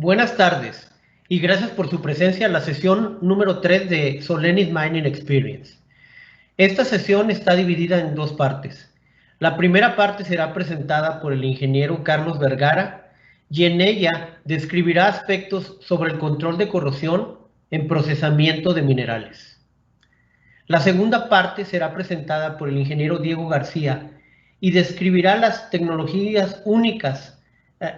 Buenas tardes y gracias por su presencia en la sesión número 3 de Solenis Mining Experience. Esta sesión está dividida en dos partes. La primera parte será presentada por el ingeniero Carlos Vergara y en ella describirá aspectos sobre el control de corrosión en procesamiento de minerales. La segunda parte será presentada por el ingeniero Diego García y describirá las tecnologías únicas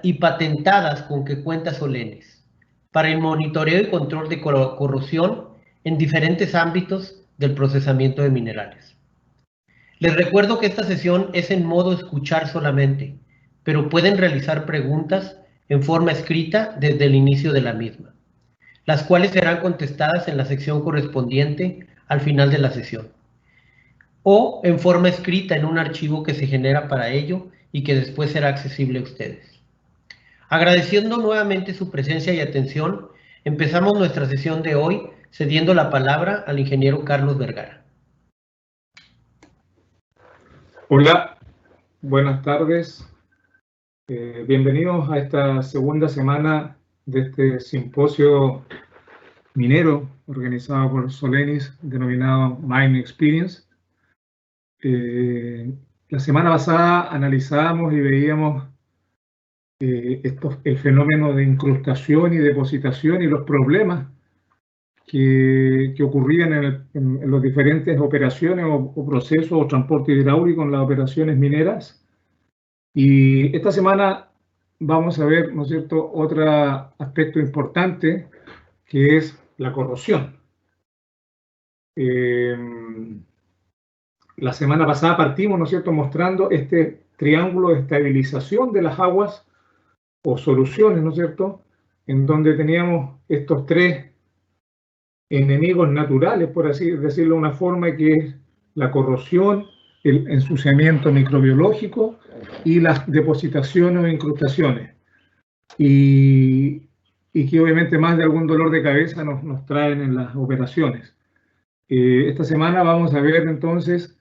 y patentadas con que cuenta Solenis para el monitoreo y control de corrosión en diferentes ámbitos del procesamiento de minerales. Les recuerdo que esta sesión es en modo escuchar solamente, pero pueden realizar preguntas en forma escrita desde el inicio de la misma, las cuales serán contestadas en la sección correspondiente al final de la sesión, o en forma escrita en un archivo que se genera para ello y que después será accesible a ustedes. Agradeciendo nuevamente su presencia y atención, empezamos nuestra sesión de hoy cediendo la palabra al ingeniero Carlos Vergara. Hola, buenas tardes. Bienvenidos a esta segunda semana de este simposio minero organizado por Solenis, denominado Mining Experience. La semana pasada analizábamos y veíamos el fenómeno de incrustación y depositación y los problemas que ocurrían en las diferentes operaciones o procesos o transporte hidráulico en las operaciones mineras. Y esta semana vamos a ver, ¿no es cierto?, otro aspecto importante que es la corrosión. La semana pasada partimos, ¿no es cierto?, mostrando este triángulo de estabilización de las aguas o soluciones, ¿no es cierto?, en donde teníamos estos tres enemigos naturales, por así decirlo de una forma, que es la corrosión, el ensuciamiento microbiológico y las depositaciones o incrustaciones. Y que obviamente más de algún dolor de cabeza nos traen en las operaciones. Esta semana vamos a ver entonces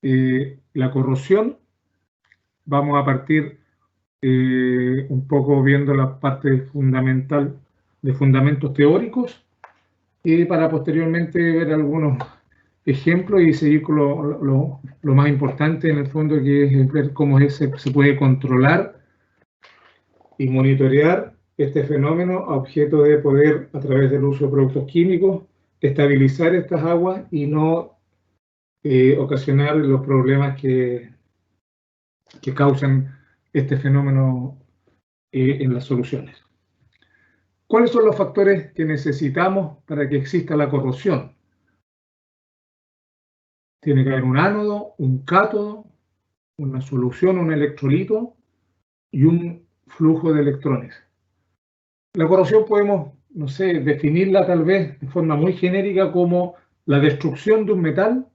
la corrosión. Vamos a partir un poco viendo la parte fundamental de fundamentos teóricos para posteriormente ver algunos ejemplos y seguir con lo más importante en el fondo, que es ver cómo se puede controlar y monitorear este fenómeno a objeto de poder, a través del uso de productos químicos, estabilizar estas aguas y no ocasionar los problemas que causan este fenómeno en las soluciones. ¿Cuáles son los factores que necesitamos para que exista la corrosión? Tiene que haber un ánodo, un cátodo, una solución, un electrolito y un flujo de electrones. La corrosión podemos, no sé, definirla tal vez de forma muy genérica como la destrucción de un metal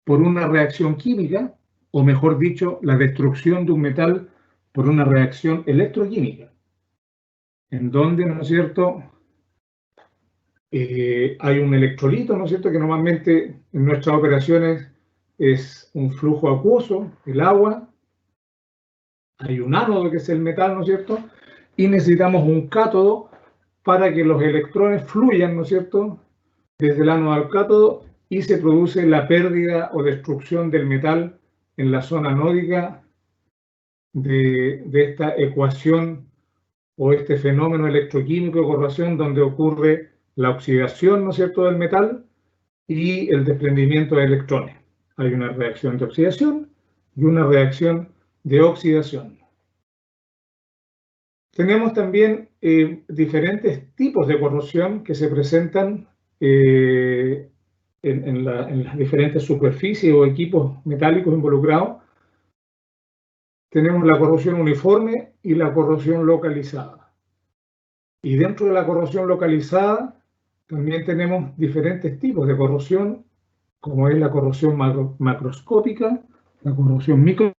por una reacción química, o mejor dicho, la destrucción de un metal por una reacción electroquímica, en donde, ¿no es cierto?, hay un electrolito, ¿no es cierto?, que normalmente en nuestras operaciones es un flujo acuoso, el agua, hay un ánodo que es el metal, ¿no es cierto?, y necesitamos un cátodo para que los electrones fluyan, ¿no es cierto?, desde el ánodo al cátodo y se produce la pérdida o destrucción del metal en la zona anódica de esta ecuación o este fenómeno electroquímico de corrosión, donde ocurre la oxidación, ¿no es cierto?, del metal y el desprendimiento de electrones. Hay una reacción de oxidación y una reacción de oxidación. Tenemos también diferentes tipos de corrosión que se presentan en las diferentes superficies o equipos metálicos involucrados. Tenemos la corrosión uniforme y la corrosión localizada. Y dentro de la corrosión localizada también tenemos diferentes tipos de corrosión, como es la corrosión macroscópica, la corrosión microscópica.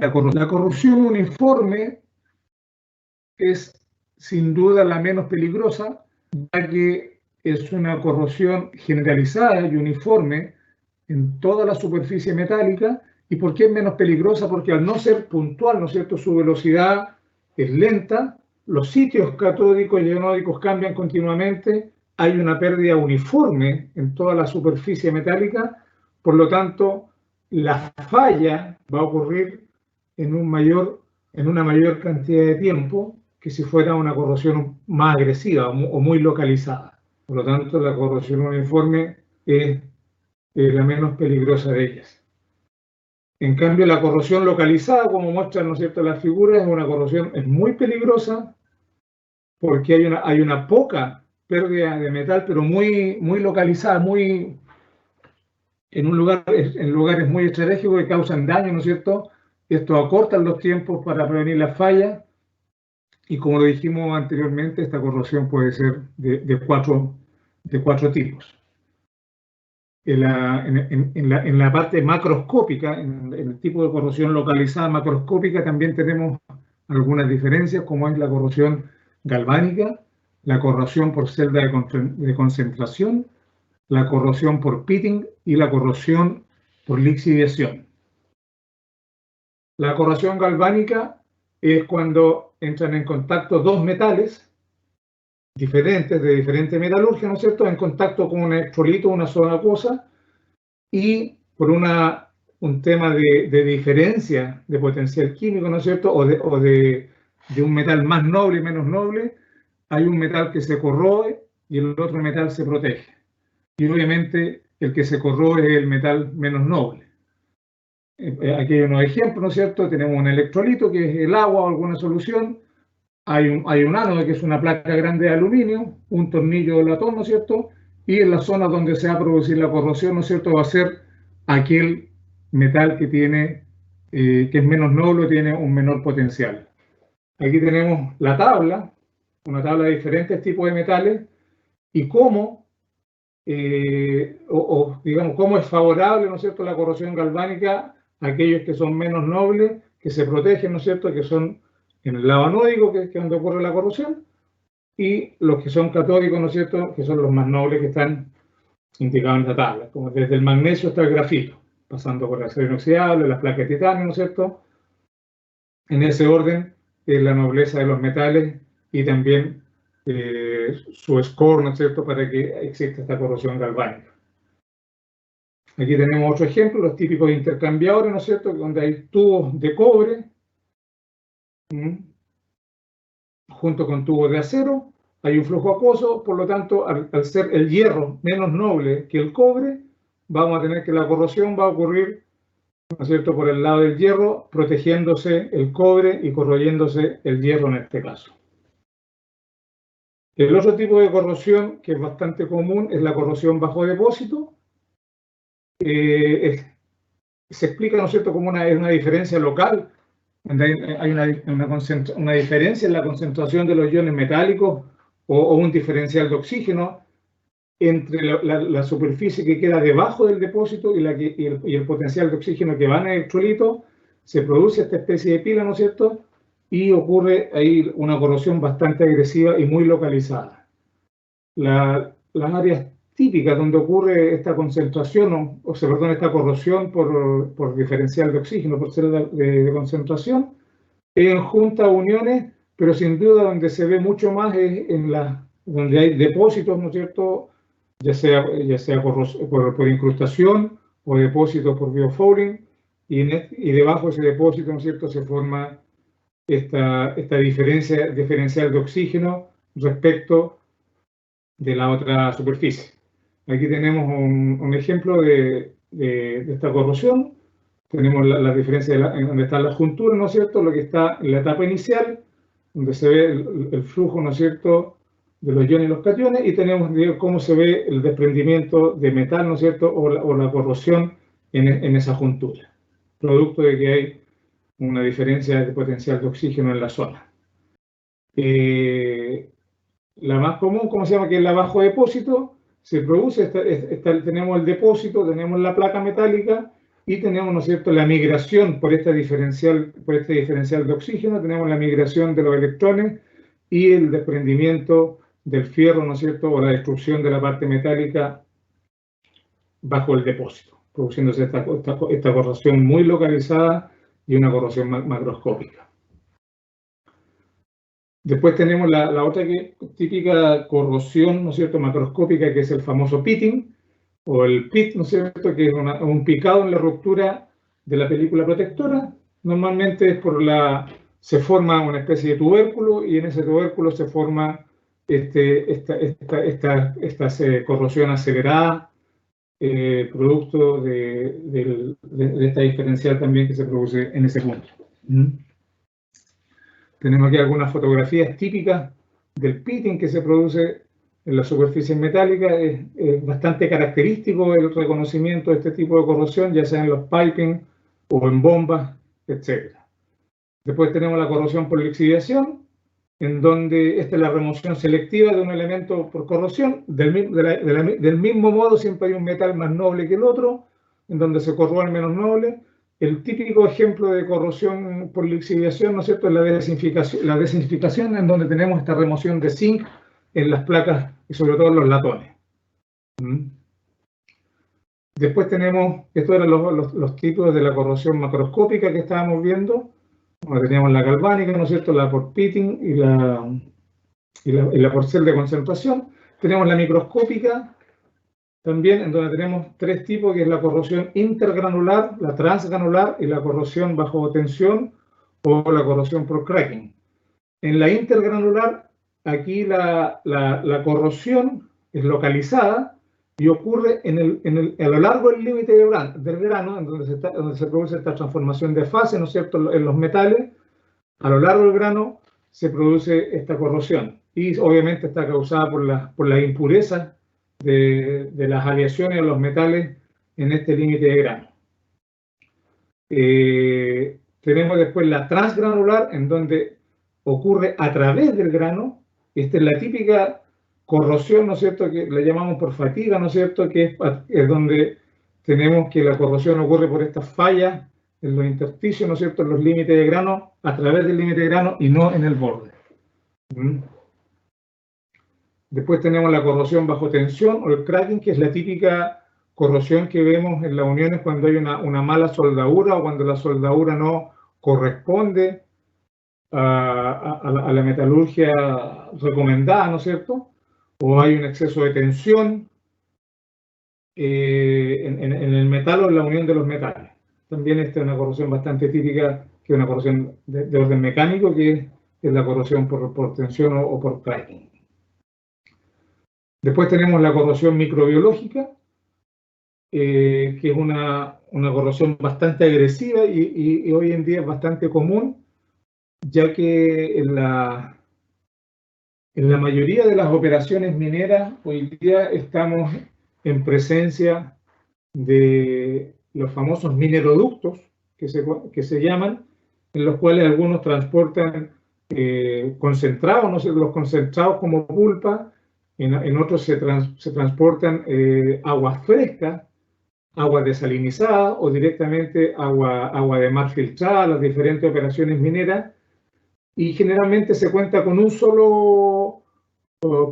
La corrosión uniforme es sin duda la menos peligrosa, ya que es una corrosión generalizada y uniforme en toda la superficie metálica ¿Y por qué es menos peligrosa? Porque al no ser puntual, ¿no es cierto?, su velocidad es lenta, los sitios catódicos y anódicos cambian continuamente, hay una pérdida uniforme en toda la superficie metálica, por lo tanto, la falla va a ocurrir en una mayor cantidad de tiempo que si fuera una corrosión más agresiva o muy localizada. Por lo tanto, la corrosión uniforme es la menos peligrosa de ellas. En cambio, la corrosión localizada, como muestran, ¿no es cierto?, las figuras, es muy peligrosa porque hay una poca pérdida de metal, pero muy localizada, en lugares muy estratégicos que causan daño, ¿no es cierto? Esto acorta los tiempos para prevenir las fallas y, como lo dijimos anteriormente, esta corrosión puede ser de cuatro tipos. En la parte macroscópica, en el tipo de corrosión localizada macroscópica, también tenemos algunas diferencias, como es la corrosión galvánica, la corrosión por celda de concentración, la corrosión por pitting y la corrosión por lixiviación. La corrosión galvánica es cuando entran en contacto dos metales diferentes, de diferente metalurgia, ¿no es cierto?, en contacto con un electrolito, una sola acuosa, y por un tema de diferencia de potencial químico, ¿no es cierto?, o de un metal más noble y menos noble, hay un metal que se corroe y el otro metal se protege. Y obviamente el que se corroe es el metal menos noble. Aquí hay unos ejemplos, ¿no es cierto? Tenemos un electrolito que es el agua o alguna solución, hay un ánodo que es una placa grande de aluminio, un tornillo de latón, ¿no es cierto?, y en la zona donde se va a producir la corrosión, ¿no es cierto?, va a ser aquel metal que es menos noble, tiene un menor potencial. Aquí tenemos la tabla, una tabla de diferentes tipos de metales y cómo, digamos, cómo es favorable, ¿no es cierto?, la corrosión galvánica a aquellos que son menos nobles, que se protegen, ¿no es cierto?, que son en el lado anódico, que es donde ocurre la corrosión, y los que son catódicos, ¿no es cierto?, que son los más nobles que están indicados en esta tabla, como desde el magnesio hasta el grafito, pasando por el acero inoxidable, las placas de titanio, ¿no es cierto? En ese orden es la nobleza de los metales y también su score, ¿no es cierto?, para que exista esta corrosión galvánica. Aquí tenemos otro ejemplo, los típicos intercambiadores, ¿no es cierto?, donde hay tubos de cobre junto con tubos de acero, hay un flujo acuoso, por lo tanto, al ser el hierro menos noble que el cobre, vamos a tener que la corrosión va a ocurrir, ¿no es cierto?, por el lado del hierro, protegiéndose el cobre y corroyéndose el hierro en este caso. El otro tipo de corrosión que es bastante común es la corrosión bajo depósito. Se explica, ¿no es cierto?, como una diferencia local. Hay una diferencia en la concentración de los iones metálicos o un diferencial de oxígeno entre la superficie que queda debajo del depósito y el potencial de oxígeno que va en el electrolito. Se produce esta especie de pila, ¿no es cierto?, y ocurre ahí una corrosión bastante agresiva y muy localizada. Las áreas típicas donde ocurre esta concentración, esta corrosión por diferencial de oxígeno, por celda de concentración, en juntas uniones, pero sin duda donde se ve mucho más es donde hay depósitos, ¿no es cierto?, ya sea por incrustación o depósitos por biofouling, y debajo de ese depósito, ¿no es cierto?, se forma esta diferencial de oxígeno respecto de la otra superficie. Aquí tenemos un ejemplo de esta corrosión. Tenemos la diferencia en donde están las junturas, ¿no es cierto?, lo que está en la etapa inicial, donde se ve el flujo, ¿no es cierto?, de los iones y los cationes, y tenemos cómo se ve el desprendimiento de metal, ¿no es cierto?, o la corrosión en esa juntura, producto de que hay una diferencia de potencial de oxígeno en la zona. La más común, ¿cómo se llama?, que es la bajo depósito, se produce, tenemos el depósito, tenemos la placa metálica y tenemos, ¿no es cierto?, la migración por este diferencial de oxígeno, tenemos la migración de los electrones y el desprendimiento del fierro, ¿no es cierto?, o la destrucción de la parte metálica bajo el depósito. produciéndose esta corrosión muy localizada y una corrosión macroscópica. Después tenemos la otra típica corrosión, ¿no es cierto?, macroscópica, que es el famoso pitting, o el pit, ¿no es cierto?, que es un picado en la ruptura de la película protectora. Normalmente es se forma una especie de tubérculo, y en ese tubérculo se forma esta corrosión acelerada, producto de esta diferencial también que se produce en ese punto. Tenemos aquí algunas fotografías típicas del pitting que se produce en las superficies metálicas. Es bastante característico el reconocimiento de este tipo de corrosión, ya sea en los piping o en bombas, etc. Después tenemos la corrosión por lixiviación, en donde esta es la remoción selectiva de un elemento por corrosión. Del mismo modo, siempre hay un metal más noble que el otro, en donde se corroe el menos noble. El típico ejemplo de corrosión por lixiviación, ¿no es cierto?, es la desinficación, en donde tenemos esta remoción de zinc en las placas y sobre todo en los latones. Después tenemos, estos eran los tipos de la corrosión macroscópica que estábamos viendo. Bueno, teníamos la galvánica, ¿no es cierto?, la por pitting y la por cel de concentración. Tenemos la microscópica también, en donde tenemos tres tipos, que es la corrosión intergranular, la transgranular y la corrosión bajo tensión o la corrosión por cracking. En la intergranular, aquí la corrosión es localizada y ocurre a lo largo del límite del grano, en donde se produce esta transformación de fase, ¿no es cierto?, en los metales. A lo largo del grano se produce esta corrosión, y obviamente está causada por la impureza de las aleaciones de los metales en este límite de grano. Tenemos después la transgranular, en donde ocurre a través del grano. Esta es la típica corrosión, ¿no es cierto?, que le llamamos por fatiga, ¿no es cierto?, que es donde tenemos que la corrosión ocurre por estas fallas en los intersticios, ¿no es cierto?, en los límites de grano, a través del límite de grano y no en el borde. Después tenemos la corrosión bajo tensión o el cracking, que es la típica corrosión que vemos en las uniones cuando hay una mala soldadura o cuando la soldadura no corresponde a la metalurgia recomendada, ¿no es cierto? O hay un exceso de tensión en el metal o en la unión de los metales. También esta es una corrosión bastante típica, que es una corrosión de orden mecánico, que es la corrosión por tensión o por cracking. Después tenemos la corrosión microbiológica, que es una corrosión bastante agresiva y hoy en día es bastante común, ya que en la mayoría de las operaciones mineras hoy día estamos en presencia de los famosos mineroductos, que se llaman, en los cuales algunos transportan concentrados, no sé, los concentrados como pulpa. En otros se transportan aguas frescas, agua desalinizada o directamente agua de mar filtrada, las diferentes operaciones mineras, y generalmente se cuenta con un solo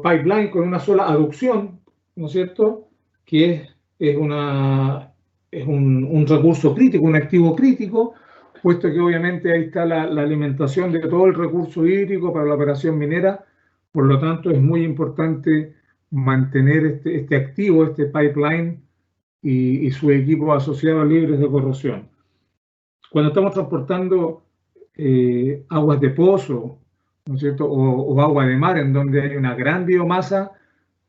pipeline, con una sola aducción, ¿no es cierto?, que es un recurso crítico, un activo crítico, puesto que obviamente ahí está la alimentación de todo el recurso hídrico para la operación minera. Por lo tanto, es muy importante mantener este activo, este pipeline y su equipo asociado libres de corrosión. Cuando estamos transportando aguas de pozo, ¿no es cierto?, o agua de mar, en donde hay una gran biomasa,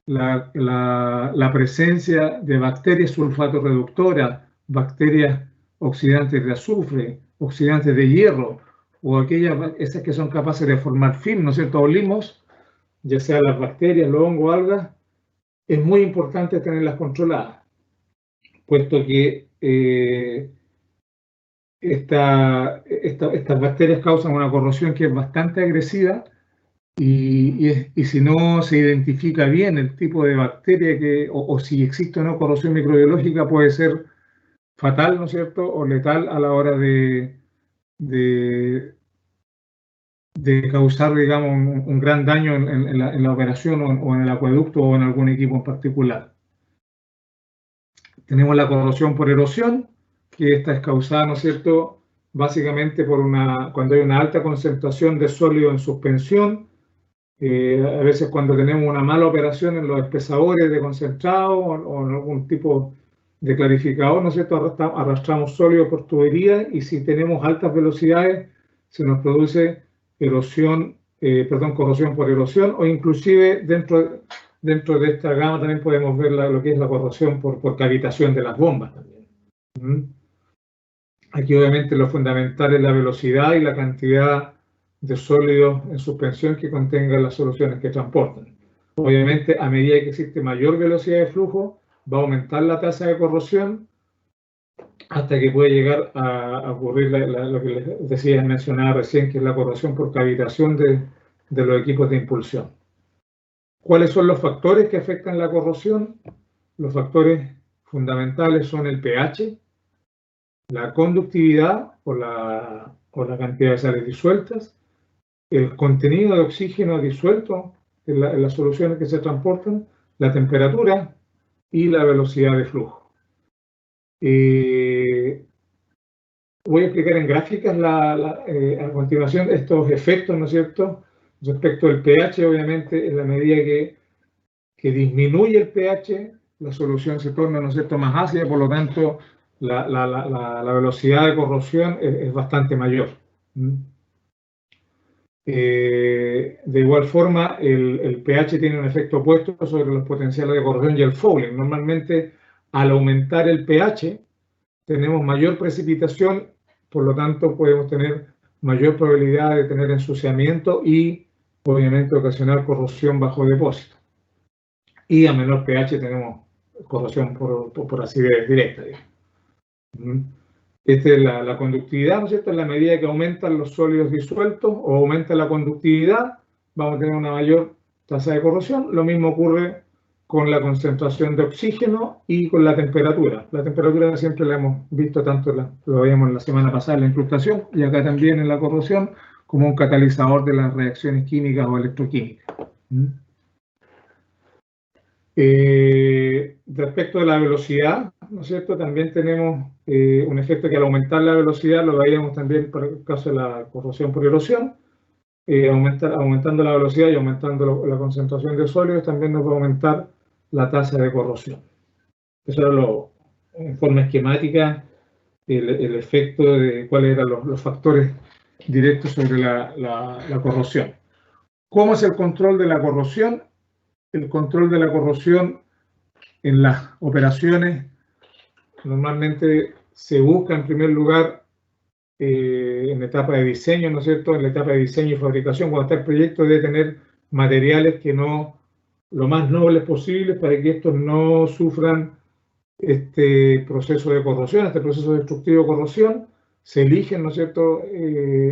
la presencia de bacterias sulfato reductoras, bacterias oxidantes de azufre, oxidantes de hierro, o esas que son capaces de formar film, ¿no es cierto?, o limos, ya sea las bacterias, los hongos, algas, es muy importante tenerlas controladas, puesto que estas bacterias causan una corrosión que es bastante agresiva, y si no se identifica bien el tipo de bacteria o si existe o no corrosión microbiológica, puede ser fatal, ¿no es cierto?, o letal a la hora de causar, digamos, un gran daño en la operación o en el acueducto o en algún equipo en particular. Tenemos la corrosión por erosión, que esta es causada, ¿no es cierto?, básicamente por cuando hay una alta concentración de sólido en suspensión. A veces cuando tenemos una mala operación en los espesadores de concentrado o en algún tipo de clarificador, ¿no es cierto?, arrastramos sólido por tubería, y si tenemos altas velocidades se nos produce corrosión por erosión, o inclusive dentro de esta gama también podemos ver lo que es la corrosión por cavitación de las bombas también. Aquí obviamente lo fundamental es la velocidad y la cantidad de sólidos en suspensión que contengan las soluciones que transportan. Obviamente, a medida que existe mayor velocidad de flujo, va a aumentar la tasa de corrosión hasta que puede llegar a ocurrir lo que les decía, mencionaba recién, que es la corrosión por cavitación de los equipos de impulsión. ¿Cuáles son los factores que afectan la corrosión? Los factores fundamentales son el pH, la conductividad o la cantidad de sales disueltas, el contenido de oxígeno disuelto en las soluciones que se transportan, la temperatura y la velocidad de flujo. Voy a explicar en gráficas a continuación estos efectos, ¿no es cierto? Respecto al pH, obviamente, en la medida que disminuye el pH, la solución se torna, ¿no es cierto?, más ácida, por lo tanto, la velocidad de corrosión es bastante mayor. De igual forma, el pH tiene un efecto opuesto sobre los potenciales de corrosión y el fouling. Normalmente, al aumentar el pH, tenemos mayor precipitación, por lo tanto, podemos tener mayor probabilidad de tener ensuciamiento y, obviamente, ocasionar corrosión bajo depósito. Y a menor pH tenemos corrosión por acidez directa. Esta es la conductividad, ¿no es cierto? En la medida que aumentan los sólidos disueltos o aumenta la conductividad, vamos a tener una mayor tasa de corrosión. Lo mismo ocurre con la concentración de oxígeno y con la temperatura. La temperatura siempre la hemos visto, tanto lo veíamos la semana pasada en la incrustación y acá también en la corrosión, como un catalizador de las reacciones químicas o electroquímicas. Respecto de la velocidad, ¿no es cierto?, también tenemos un efecto que al aumentar la velocidad, lo veíamos también para el caso de la corrosión por erosión, aumentando la velocidad y aumentando la concentración de sólidos, también nos va a aumentar la tasa de corrosión. Eso era en forma esquemática el efecto de cuáles eran los factores directos sobre la corrosión. ¿Cómo es el control de la corrosión? El control de la corrosión en las operaciones normalmente se busca en primer lugar en la etapa de diseño, ¿no es cierto? En la etapa de diseño y fabricación, cuando está el proyecto, debe tener materiales que lo más nobles posibles para que estos no sufran este proceso de corrosión, este proceso destructivo de corrosión. Se eligen, ¿no es cierto?,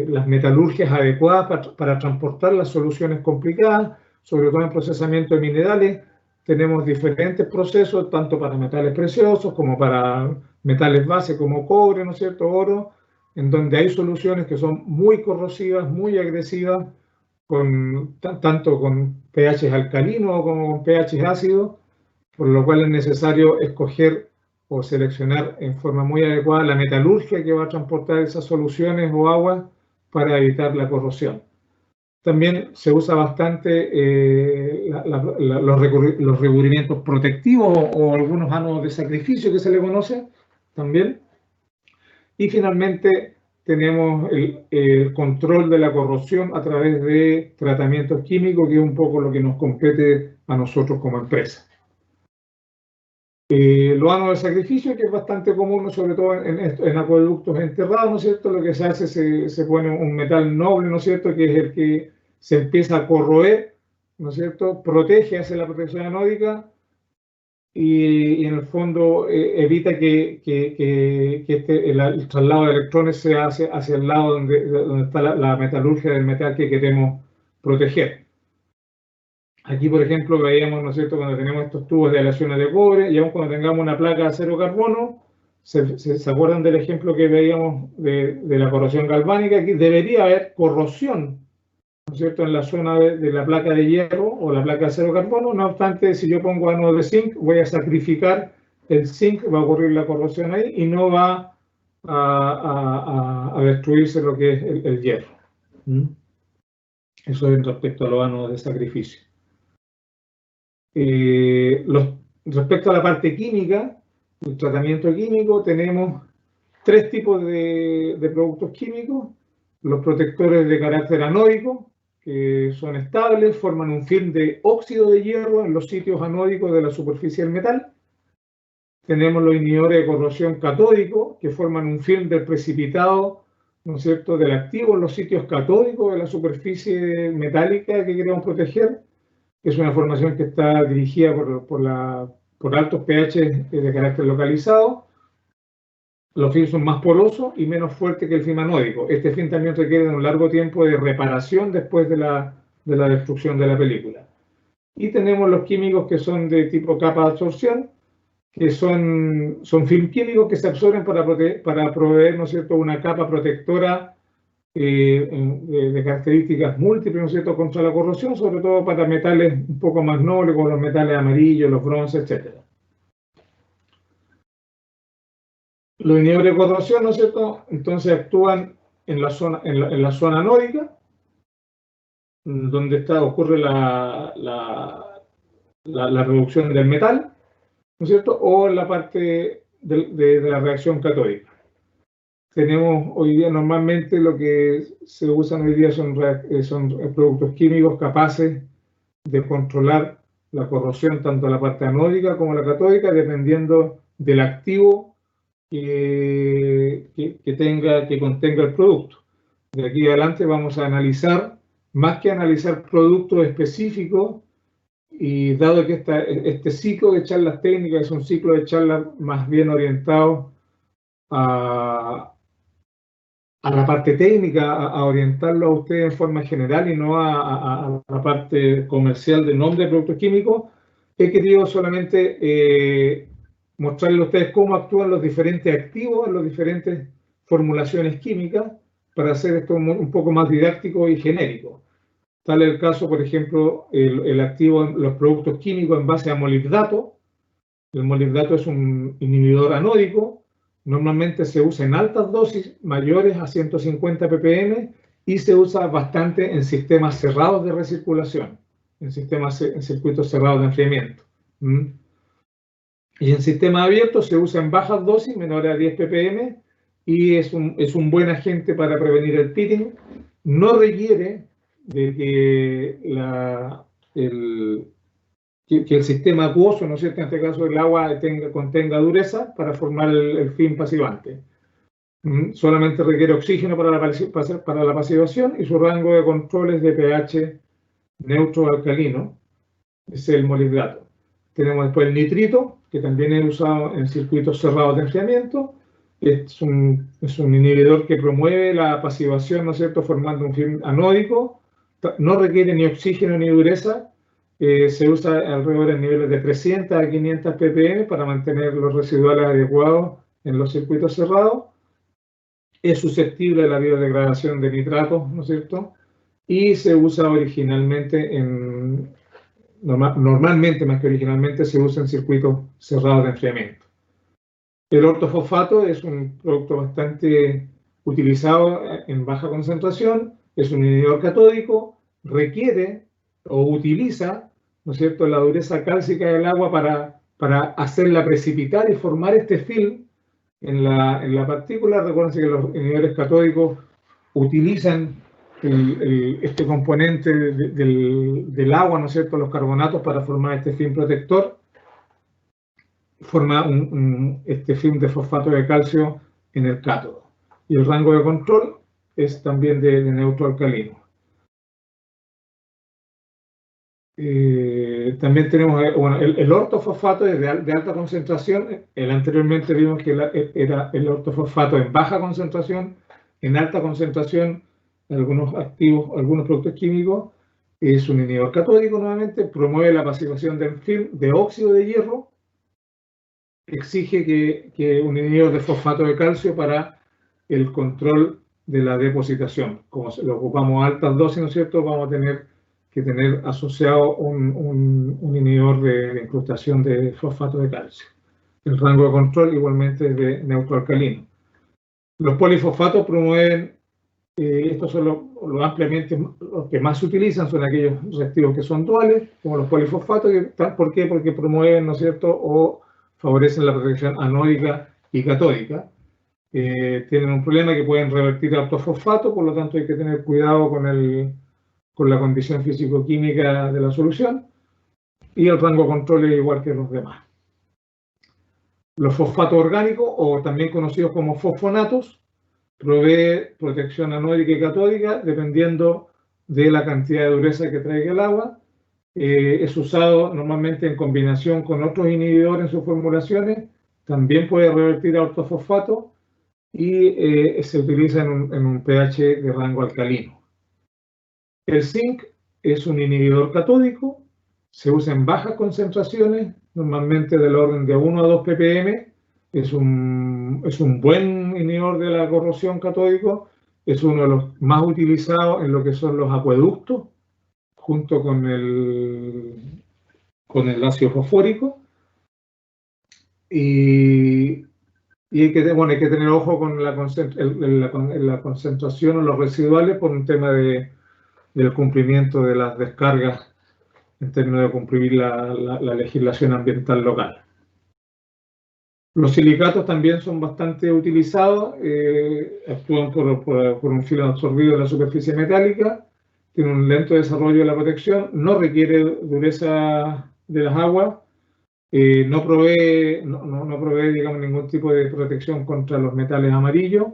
las metalurgias adecuadas para transportar las soluciones complicadas, sobre todo en procesamiento de minerales. Tenemos diferentes procesos, tanto para metales preciosos como para metales base como cobre, ¿no es cierto?, oro, en donde hay soluciones que son muy corrosivas, muy agresivas, tanto con pH alcalinos como con pH ácidos, por lo cual es necesario escoger o seleccionar en forma muy adecuada la metalurgia que va a transportar esas soluciones o aguas para evitar la corrosión. También se usa bastante los recubrimientos protectivos o algunos ánodos de sacrificio que se le conoce también. Y finalmente tenemos el control de la corrosión a través de tratamientos químicos, que es un poco lo que nos compete a nosotros como empresa. Los ánodos de sacrificio, que es bastante común, sobre todo en acueductos enterrados, ¿no es cierto? Lo que se hace, se pone un metal noble, ¿no es cierto?, que es el que se empieza a corroer, ¿no es cierto?, protege, hace la protección anódica y en el fondo evita que el traslado de electrones se hace hacia el lado donde está la metalurgia del metal que queremos proteger. Aquí, por ejemplo, veíamos, ¿no es cierto?, cuando tenemos estos tubos de aleaciones de cobre, y aún cuando tengamos una placa de acero carbono, ¿se acuerdan del ejemplo que veíamos de la corrosión galvánica? Aquí debería haber corrosión, ¿no es cierto?, en la zona de la placa de hierro o la placa de acero carbono. No obstante, si yo pongo ánodo de zinc, voy a sacrificar el zinc, va a ocurrir la corrosión ahí y no va a destruirse lo que es el hierro. Eso es respecto a los ánodos de sacrificio. Respecto a la parte química, el tratamiento químico, tenemos tres tipos de productos químicos. Los protectores de carácter anódico, que son estables, forman un film de óxido de hierro en los sitios anódicos de la superficie del metal. Tenemos los inhibidores de corrosión catódico, que forman un film del precipitado, ¿no es cierto?, del activo en los sitios catódicos de la superficie metálica que queremos proteger. Es una formación que está dirigida por altos pH de carácter localizado. Los films son más porosos y menos fuertes que el film anódico. Este film también requiere un largo tiempo de reparación después de la destrucción de la película. Y tenemos los químicos que son de tipo capa de absorción, que son film químicos que se absorben para proveer, ¿no es cierto?, una capa protectora de características múltiples, ¿no es cierto?, contra la corrosión, sobre todo para metales un poco más nobles, como los metales amarillos, los bronces, etc. Los inhibidores de corrosión, ¿no es cierto?, entonces actúan en la zona anódica, donde ocurre la reducción del metal, ¿no es cierto?, o en la parte de la reacción catódica. Tenemos hoy día normalmente lo que se usan hoy día son productos químicos capaces de controlar la corrosión tanto en la parte anódica como la catódica, dependiendo del activo que contenga el producto. De aquí adelante vamos a analizar, más que analizar productos específicos, y dado que este ciclo de charlas técnicas es un ciclo de charlas más bien orientado a la parte técnica, a orientarlo a ustedes en forma general y no a la parte comercial de nombre de productos químicos, he querido solamente mostrarles a ustedes cómo actúan los diferentes activos en las diferentes formulaciones químicas para hacer esto un poco más didáctico y genérico. Tal es el caso, por ejemplo, el activo en los productos químicos en base a molibdato. El molibdato es un inhibidor anódico. Normalmente se usa en altas dosis, mayores a 150 ppm, y se usa bastante en sistemas cerrados de recirculación, en circuitos cerrados de enfriamiento. Y en sistemas abiertos se usa en bajas dosis, menores a 10 ppm, y es un buen agente para prevenir el pitting. No requiere de que el sistema acuoso, ¿no es cierto?, en este caso el agua contenga dureza para formar el film pasivante. Solamente requiere oxígeno para la pasivación, y su rango de control es de pH neutro alcalino. Ese es el molibdato. Tenemos después el nitrito, que también es usado en circuitos cerrados de enfriamiento. Es un inhibidor que promueve la pasivación, ¿no es cierto?, formando un film anódico. No requiere ni oxígeno ni dureza. Se usa alrededor de niveles de 300 a 500 ppm para mantener los residuales adecuados en los circuitos cerrados. Es susceptible a la biodegradación de nitratos, ¿no es cierto? Y se usa originalmente normalmente, más que originalmente, se usa en circuitos cerrados de enfriamiento. El ortofosfato es un producto bastante utilizado en baja concentración, es un inhibidor catódico, requiere o utiliza, ¿no es cierto?, la dureza cálcica del agua para hacerla precipitar y formar este film en la partícula. Recuerden que los inhibidores catódicos utilizan este componente del agua, ¿no es cierto?, los carbonatos, para formar este film protector. Forma este film de fosfato de calcio en el cátodo. Y el rango de control es también de neutro alcalino. También tenemos, bueno, el ortofosfato es de alta concentración. Anteriormente vimos que era el ortofosfato en baja concentración. En alta concentración, algunos productos químicos. Es un inhibidor catódico nuevamente, promueve la pasivación del film de óxido de hierro, exige que un inhibidor de fosfato de calcio para el control de la depositación. Como lo ocupamos a altas dosis, ¿no es cierto?, vamos a tener que tener asociado un inhibidor de incrustación de fosfato de calcio. el rango de control igualmente es de neutro alcalino. Los polifosfatos promueven, estos son los ampliamente, los que más se utilizan, son aquellos reactivos que son duales, como los polifosfatos. ¿Por qué? Porque promueven, ¿no es cierto?, o favorecen la protección anódica y catódica. Tienen un problema que pueden revertir a ortofosfato, por lo tanto hay que tener cuidado con la condición físico-química de la solución, y el rango de control es igual que los demás. Los fosfatos orgánicos, o también conocidos como fosfonatos, provee protección anódica y catódica dependiendo de la cantidad de dureza que traiga el agua. Es usado normalmente en combinación con otros inhibidores en sus formulaciones. También puede revertir a ortofosfato y se utiliza en un pH de rango alcalino. El zinc es un inhibidor catódico, se usa en bajas concentraciones, normalmente del orden de 1 a 2 ppm. Es un buen inhibidor de la corrosión catódico, es uno de los más utilizados en lo que son los acueductos, junto con el ácido fosfórico. Y hay que tener ojo con la concentración o los residuales por un tema del cumplimiento de las descargas en términos de cumplir la legislación ambiental local. Los silicatos también son bastante utilizados, actúan por un filo absorbido en la superficie metálica, tienen un lento desarrollo de la protección, no requiere dureza de las aguas, no provee, digamos, ningún tipo de protección contra los metales amarillos.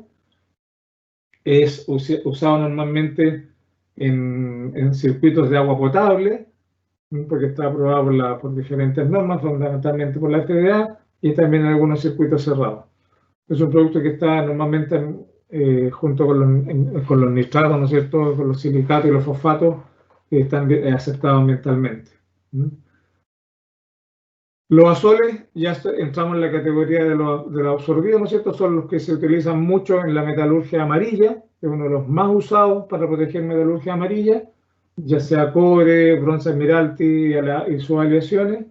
Es usado normalmente en circuitos de agua potable, porque está aprobado por diferentes normas, fundamentalmente por la FDA, y también en algunos circuitos cerrados. Es un producto que está normalmente junto con los nitratos, ¿no es cierto?, con los silicatos y los fosfatos, que están aceptados ambientalmente. Los azoles, ya entramos en la categoría de los absorbidos, ¿no es cierto?, son los que se utilizan mucho en la metalurgia amarilla, es uno de los más usados para proteger metalurgia amarilla, ya sea cobre, bronce Admiralty y sus aleaciones.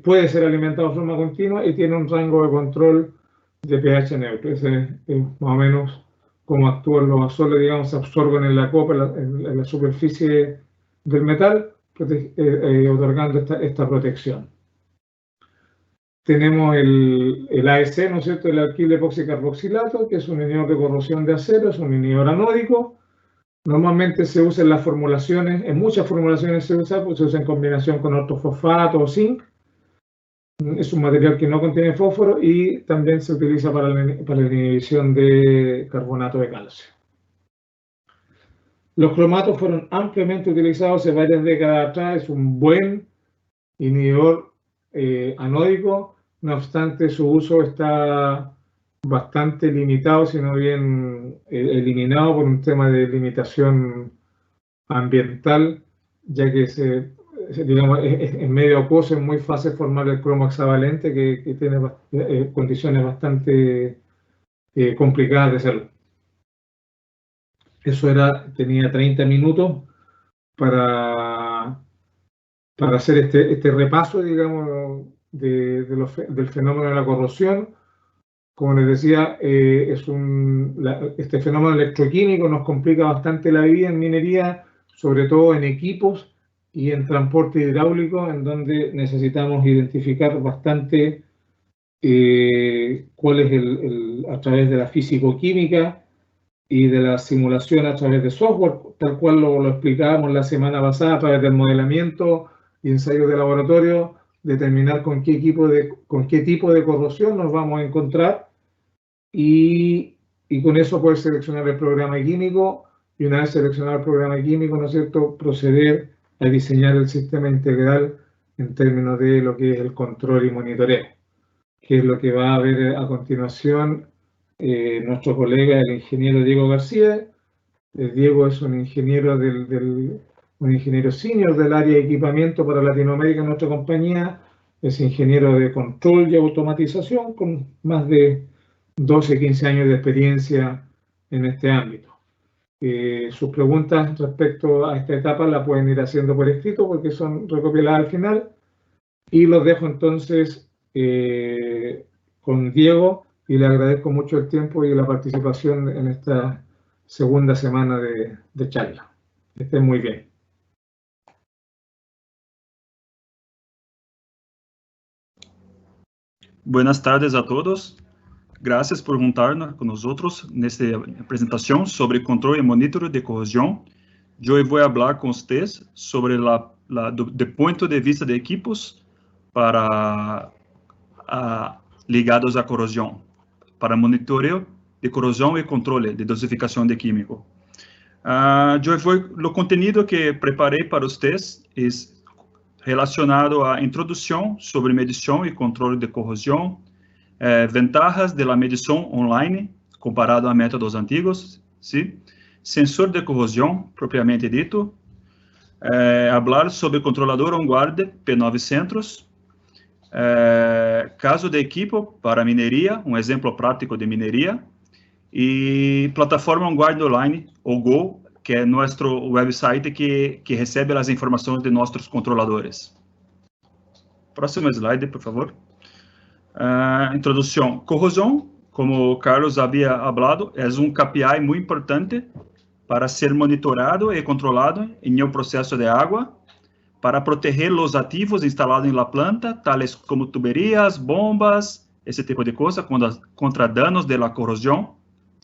Puede ser alimentado de forma continua y tiene un rango de control de pH neutro. Ese es más o menos cómo actúan los azoles, digamos, se absorben en la copa, en la superficie del metal, otorgando esta protección. Tenemos el AEC, ¿no es cierto?, el alquil epoxicarboxilato, que es un inhibidor de corrosión de acero, es un inhibidor anódico. Normalmente se usa en las formulaciones, en muchas formulaciones se usa en combinación con ortofosfato o zinc. Es un material que no contiene fósforo y también se utiliza para la inhibición de carbonato de calcio. Los cromatos fueron ampliamente utilizados hace varias décadas atrás, es un buen inhibidor anódico, no obstante su uso está bastante limitado, sino bien eliminado por un tema de limitación ambiental, ya que digamos, es medio acuoso, es muy fácil formar el cromo hexavalente que tiene condiciones bastante complicadas de hacerlo. Eso tenía 30 minutos para hacer este repaso, digamos, del fenómeno de la corrosión. Como les decía, este fenómeno electroquímico nos complica bastante la vida en minería, sobre todo en equipos y en transporte hidráulico, en donde necesitamos identificar bastante cuál es a través de la físico-química y de la simulación a través de software, tal cual lo explicábamos la semana pasada, a través del modelamiento y ensayos de laboratorio, determinar con qué tipo de corrosión nos vamos a encontrar y con eso poder seleccionar el programa químico, y una vez seleccionado el programa químico, ¿no es cierto?, proceder a diseñar el sistema integral en términos de lo que es el control y monitoreo, que es lo que va a ver a continuación nuestro colega, el ingeniero Diego García. Diego es un ingeniero un ingeniero senior del área de equipamiento para Latinoamérica en nuestra compañía, es ingeniero de control y automatización con más de 12, 15 años de experiencia en este ámbito. Sus preguntas respecto a esta etapa la pueden ir haciendo por escrito porque son recopiladas al final, y los dejo entonces con Diego, y le agradezco mucho el tiempo y la participación en esta segunda semana de charla. Que estén muy bien. Buenas tardes a todos. Gracias por juntarnos con nosotros en esta presentación sobre control y monitoreo de corrosión. Yo hoy voy a hablar con ustedes sobre el punto de vista de equipos ligados a corrosión, para monitoreo de corrosión y control de dosificación de químico. Lo contenido que preparei para ustedes es relacionado à introdução sobre medição e controle de corrosão, ventajas de la medição online comparado a métodos antigos, ¿sí? Sensor de corrosão, propriamente dito, falar sobre controlador on-guard P900, caso de equipo para mineria, exemplo prático de mineria, e plataforma on-guard online, ou Go, que é nosso website que recebe as informações de nossos controladores. Próximo slide, por favor. Introdução. Corrosão, como Carlos havia falado, é KPI muito importante para ser monitorado e controlado em um processo de água, para proteger os ativos instalados na planta, tais como tuberías, bombas, esse tipo de coisa, contra danos da corrosão.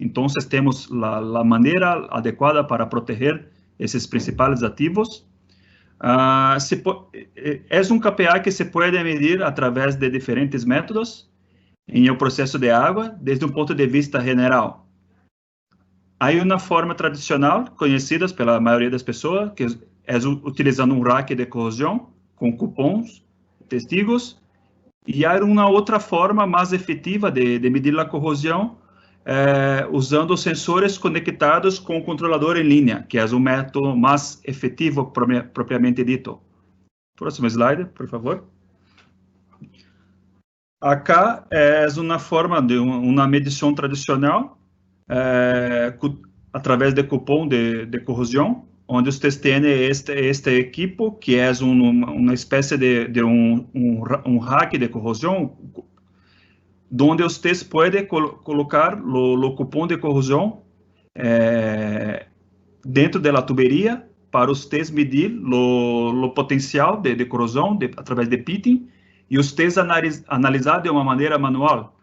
Então, temos a maneira adequada para proteger esses principais ativos. É KPI que se pode medir através de diferentes métodos em um processo de água, desde ponto de vista general. Há uma forma tradicional, conhecida pela maioria das pessoas, que é utilizando rack de corrosão, com cupons, testigos, e há uma outra forma mais efetiva de medir a corrosão, usando sensores conectados com o controlador em linha, que é o método mais efetivo propriamente dito. Próximo slide, por favor. Acá é uma forma de uma medição tradicional, através de cupom de corrosão, onde vocês têm este equipo, que é uma espécie de rack de corrosão, onde vocês podem colocar o cupom de corrosão dentro da tuberia para vocês medir o potencial de corrosão através de pitting e vocês analisar de uma maneira manual.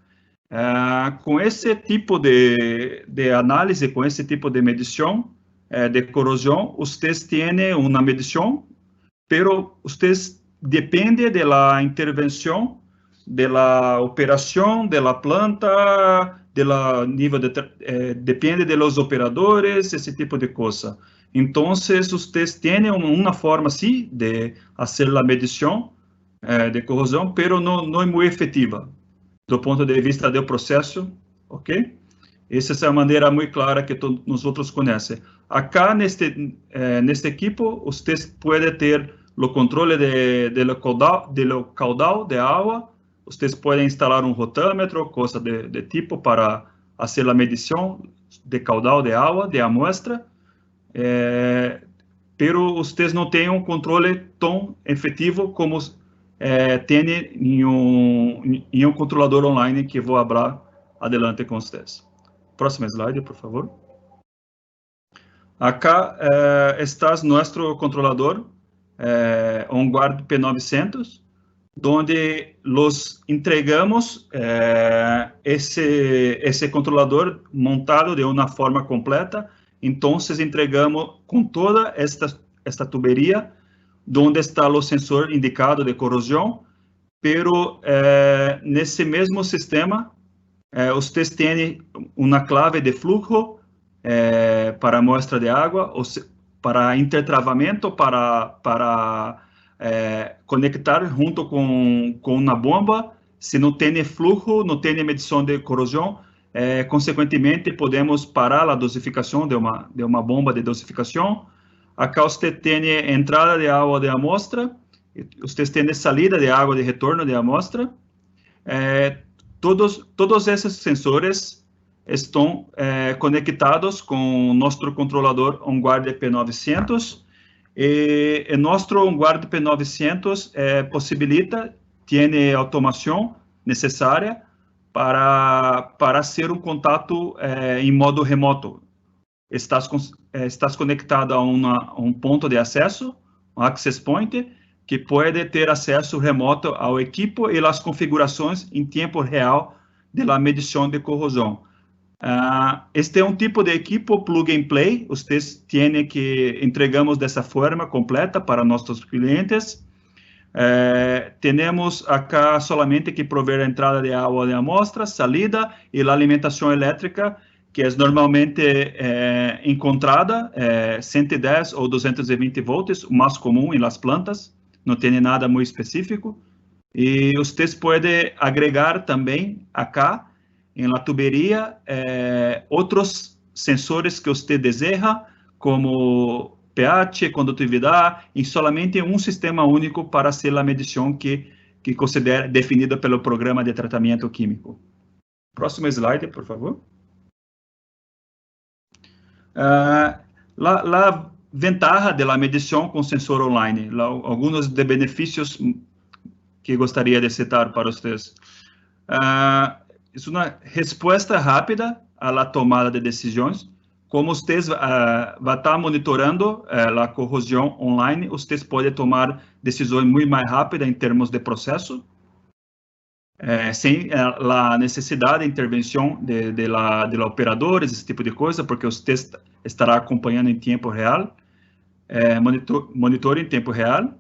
Com esse tipo de análise, com esse tipo de medição de corrosão, vocês têm uma medição, pero vocês dependem da intervenção, da operação da planta, depende dos operadores, esse tipo de coisa. Então, vocês têm uma forma, sim, de fazer a medição de corrosão, pero não é muito efetiva, do ponto de vista do processo, ok? Essa é a maneira muito clara que nós outros conhecemos. Acá, neste equipo, vocês podem ter o controle do caudal de água, vocês podem instalar rotâmetro, coisa de tipo, para fazer a medição de caudal de água, de amostra, pero vocês não têm um controle tão efetivo como tem em um controlador online que vou falar adelante com vocês. Próximo slide, por favor. Acá está nosso controlador on-guard P900, onde los entregamos esse controlador montado de uma forma completa. Então, entregamos com toda esta tuberia, onde está o sensor indicado de corrosão, pero nesse mesmo sistema, vocês têm uma clave de fluxo para amostra de água, para intertravamento, para conectar junto com uma bomba. Se não tem fluxo, não tem medição de corrosão, consequentemente, podemos parar a dosificação de uma bomba de dosificação. Acá você tem entrada de água de amostra, vocês têm saída de água de retorno de amostra. Todos esses sensores estão conectados com nosso controlador on-guard P900. E nosso on-guard P900 possibilita tiene automación necesaria para hacer un contacto en modo remoto. Estás conectado a un ponto de acesso, um access point, que pode ter acesso remoto ao equipo e as configurações em tempo real da medição de corrosão. Este é um tipo de equipo plug and play. Vocês têm que entregamos dessa forma completa para nossos clientes. Temos acá solamente que prover a entrada de água de amostra, salida e a alimentação elétrica, que é normalmente encontrada 110 ou 220 volts, o mais comum em las plantas, não tem nada muito específico. E vocês podem agregar também acá, em la tuberia, outros sensores que você deseja, como pH, condutividade, e solamente um sistema único para ser a medição que considera definida pelo programa de tratamento químico. Próximo slide, por favor. La ventaja de la medição com sensor online, alguns de benefícios que gostaria de citar para vocês. É uma resposta rápida à la tomada de decisões. Como vocês vão estar monitorando a corrosão online, vocês podem tomar decisões muito mais rápidas em termos de processo, sem a necessidade de intervenção de operadores, esse tipo de coisa, porque você estará acompanhando em tempo real, monitor em tempo real,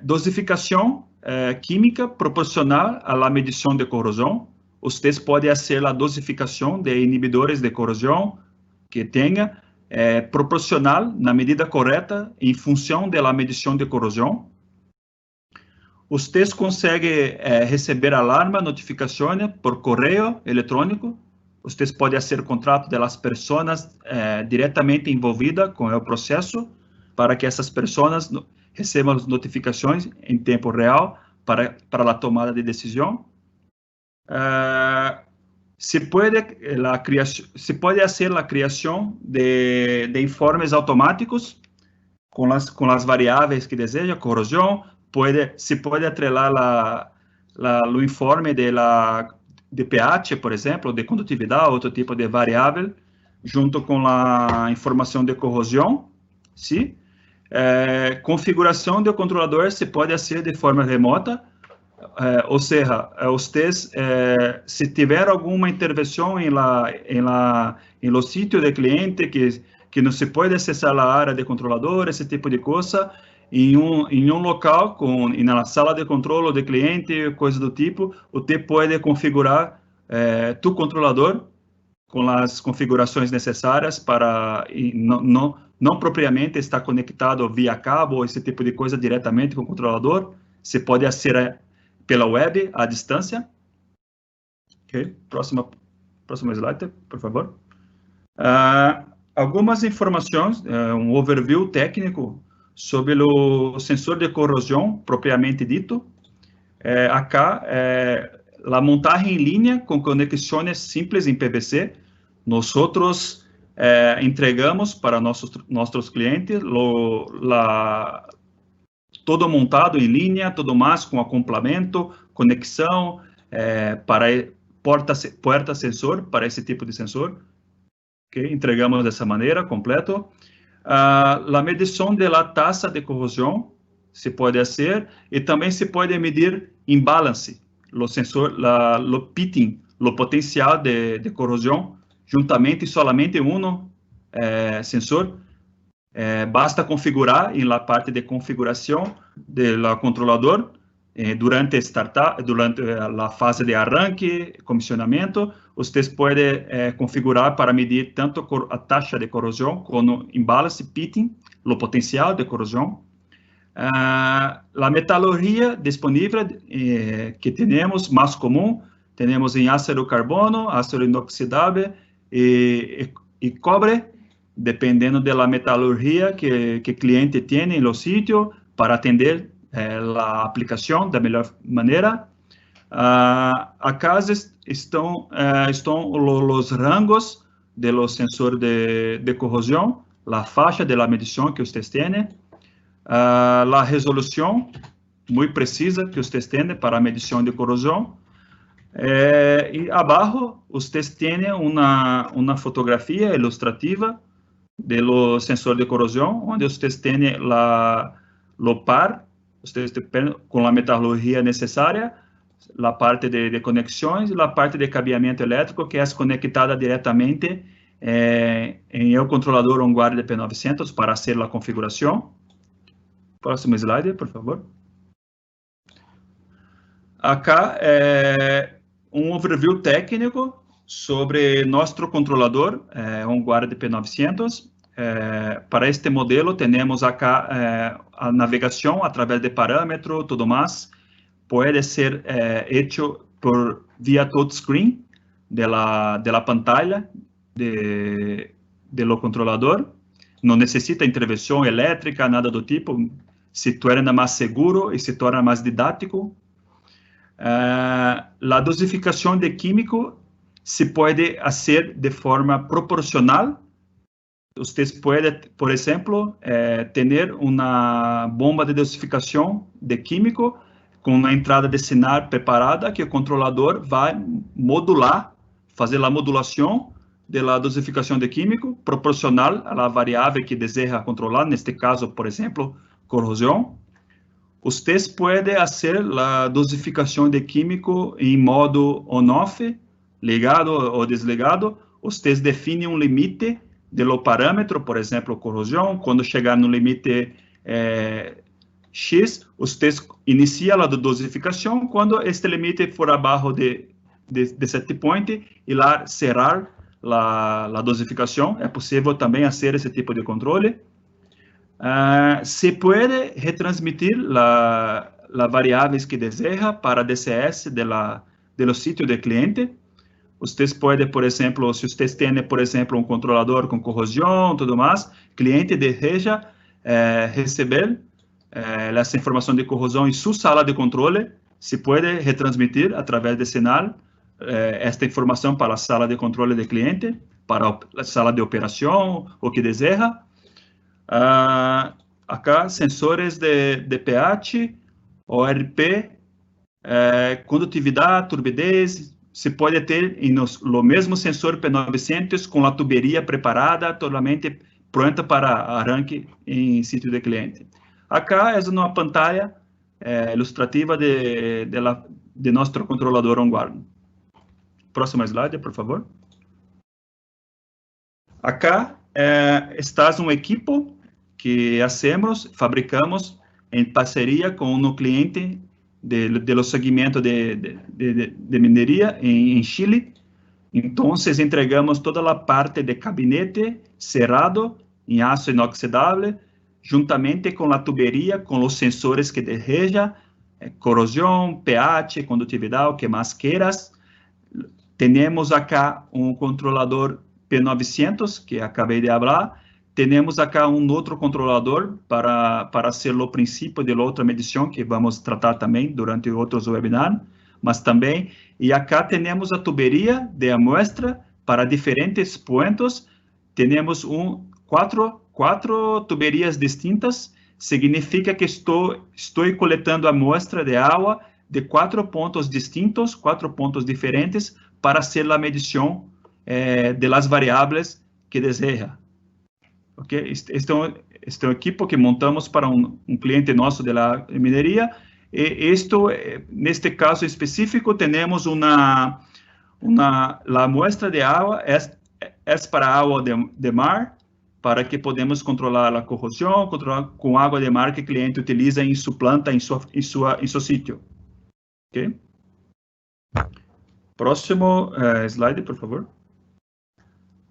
dosificação química proporcional à medição de corrosão. Vocês podem fazer a dosificação de inibidores de corrosão que tenha proporcional na medida correta em função da medição de corrosão. Vocês conseguem receber alarma, notificações por correio eletrônico. Vocês podem fazer contrato das pessoas diretamente envolvidas com o processo, para que essas pessoas recebam as notificações em tempo real para a tomada de decisão. Se pode fazer a criação de informes automáticos com as variáveis que deseja, corrosão. Se pode atrelar o informe de pH, por exemplo, de condutividade, outro tipo de variável, junto com a informação de corrosão. Sim? Configuração do controlador se pode fazer de forma remota, ou seja, vocês, se tiver alguma intervenção em lo sítio do cliente que não se pode acessar a área de controlador, esse tipo de coisa, em um local, na sala de controle de cliente, coisa do tipo, você pode configurar tu controlador com as configurações necessárias para não propriamente estar conectado via cabo, esse tipo de coisa diretamente com o controlador. Você pode fazer pela web, à distância. Ok, próximo slide, por favor. Algumas informações, um overview técnico sobre o sensor de corrosão propriamente dito. Acá, a montagem em linha com conexões simples em PVC. Nós entregamos para nossos clientes todo montado em linha, todo mais com acoplamento, conexão, para porta sensor, para esse tipo de sensor. Okay? Entregamos dessa maneira, completo. A medição da taxa de corrosão se pode fazer, e também se pode medir imbalance, o sensor, o pitting, o potencial de corrosão, juntamente solamente sensor. Basta configurar em la parte de configuração do controlador durante a fase de arranque, comissionamento. Vocês podem configurar para medir tanto a taxa de corrosão como imbalance, pitting, o potencial de corrosão. A metalurgia disponível que temos, mais comum, temos em ácido carbono, ácido inoxidável e cobre, dependendo da metalurgia que o cliente tem no sítio, para atender a aplicação da melhor maneira. Acá estão os rangos dos sensores de corrosão, a faixa da medição que vocês têm, a resolução muy precisa que ustedes tienen para medición de corrosión. Y abajo ustedes tienen una fotografía ilustrativa de los sensores de corrosión, donde ustedes tienen lo par, ustedes con la metodología necesaria, la parte de conexões e a parte de cabeamento elétrico, que é conectada diretamente em el controlador OnGuard de P900 para fazer a configuração. Próximo slide, por favor. Acá é overview técnico sobre nosso controlador OnGuard de P900. Para este modelo, temos acá a navegação através de parâmetros, tudo mais. Pode ser hecho por via touchscreen de la pantalla do controlador. Não necessita intervenção elétrica, nada do tipo. Se torna mais seguro e se torna mais didático. A dosificação de químico se pode fazer de forma proporcional. Vocês podem, por exemplo, ter uma bomba de dosificação de químico com uma entrada de sinal preparada que o controlador vai modular, fazer a modulação da dosificação de químico proporcional à variável que deseja controlar, neste caso, por exemplo, corrosão. Vocês podem fazer a dosificação de químico em modo on-off, ligado ou desligado. Vocês definem um limite do parâmetro, por exemplo, corrosão. Quando chegar no limite X, vocês iniciam a dosificação. Quando este limite for abaixo de set point, e lá cerrar a dosificação. É possível também fazer esse tipo de controle. Se pode retransmitir as variáveis que deseja para DCS do sítio do cliente. Vocês podem, por exemplo, se vocês têm, por exemplo, controlador com corrosão, tudo mais, cliente deseja receber essa informação de corrosão em sua sala de controle, se pode retransmitir através de sinal esta informação para a sala de controle do cliente, para a sala de operação, o que deseja. Acá, sensores de pH, ORP, condutividade, turbidez, se pode ter no mesmo sensor P900 com a tuberia preparada, totalmente pronta para arranque em sítio de cliente. Acá é uma pantalla ilustrativa de nosso controlador OnGuard. Próximo slide, por favor. Acá está um equipo que fabricamos em parceria com um cliente do segmento de mineria em Chile. Então, entregamos toda a parte de gabinete cerrado em aço inoxidável, juntamente com a tuberia, com os sensores que deseja, corrosão, pH, condutividade, o que mais queiras. Temos acá um controlador P900, que acabei de falar. Temos acá um outro controlador para ser o princípio de outra medição, que vamos tratar também durante outros webinars, mas também, e acá temos a tuberia de amostra para diferentes pontos. Temos quatro tuberias distintas, significa que estou coletando amostra de água de 4 pontos distintos, 4 pontos diferentes, para ser a medição de las variáveis que deseja. Okay? Este é um equipo que montamos para um cliente nosso da mineria. E neste caso específico, temos a amostra de água é para água de mar, para que podemos controlar a corrosão, controlar com água de mar que o cliente utiliza em sua planta, em seu sítio. Okay? Próximo slide, por favor.